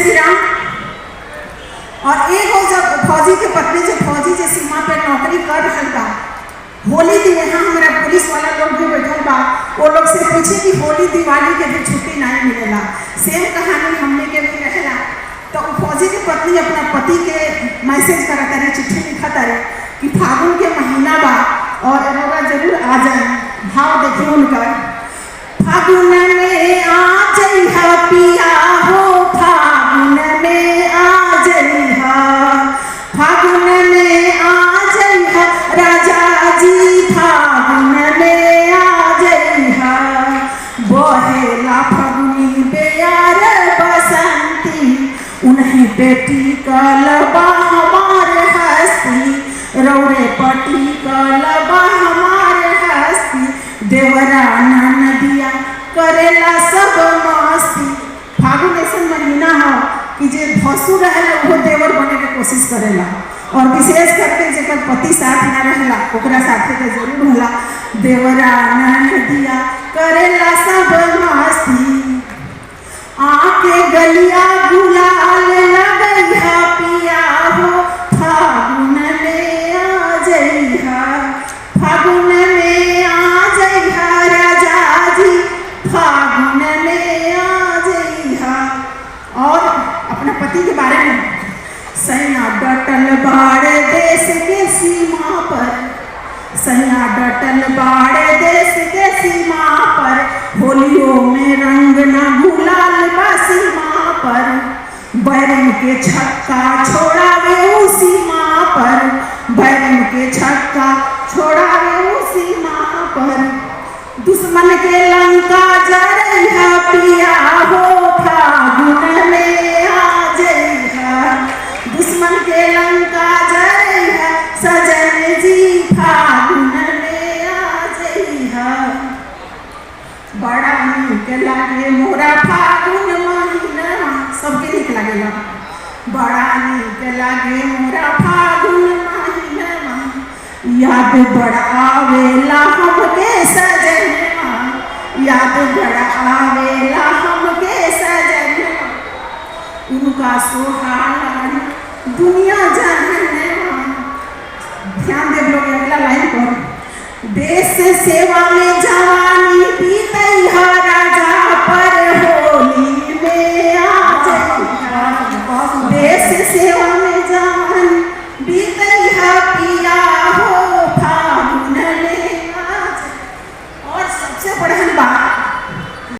श्री राम। और एक हो जब फौजी के पत्नी जो फौजी जो सीमा पे नौकरी कर रहा बा, होली दिन यहाँ हमारा पुलिस वाला लोग भी बैठल बा, वो लोग से पूछे कि होली दिवाली के भी छुट्टी नहीं मिलेला। सेम कहानी हमने के भी रहेला। तो फौजी की पत्नी अपना पति के मैसेज करा तारे, चिट्ठी लिखा तारे कि फागुन के महीना बा और रउआ जरूर आ जाए। भाव देखिए उनका, फागुन में आ जइहा पिया हो, फागुन में आ जइहा, फागुन में आ जइहा राजा जी, फागुन में आ जइहा। बहेला फगुनी बेयार बसंती, उन्हें बेटी कलबा हमारे हस्ती, रौरे पटी कलबा हमारे हस्ती, देवरा नदिया करेला सब मस्ती। फागुन ऐसा महीना हो कि जे भसु रहेला वो देवर बने के कोशिश करेला, और विशेष करके जेकर पति साथ ना रहेला ओकरा साथे के जरूर होला। देवरा नदिया करेला सब मस्ती, आके गलिया गुलाल लगइहा पिया हो, फागुन में आ जइहा, फागुन में आ जइहा राजा जी, फागुन में आ जइहा। और अपने पति के बारे में, सैया डटल बाड़े देश के सीमा पर, सैया डटल बाड़े देश के सीमा पर, होलियों में रंग न गुलाल बा सीमा पर, बैरन के छक्का छोड़ावे उसी माँ पर, बैरन के छक्का छोड़ावे उसी माँ पर, दुश्मन के लंका जरइहा पिया हो, फागुन में आ जइहा, दुश्मन के लंका जरइहा सजन जी, फागुन में आ जइहा। बड़ा नीक लागे मोरा फागुन महीना, सबके नीक लागेला। बड़ा नीक लागे मोरा फागुन महीना, याद बड़ा आवेला हमके सजनवा, याद बड़ा आवेला हमके सजनवा, उनका सुहाना दुनिया जानवा। ध्यान दे लोग अगला लाइन पर, देश सेवा में जवानी बीते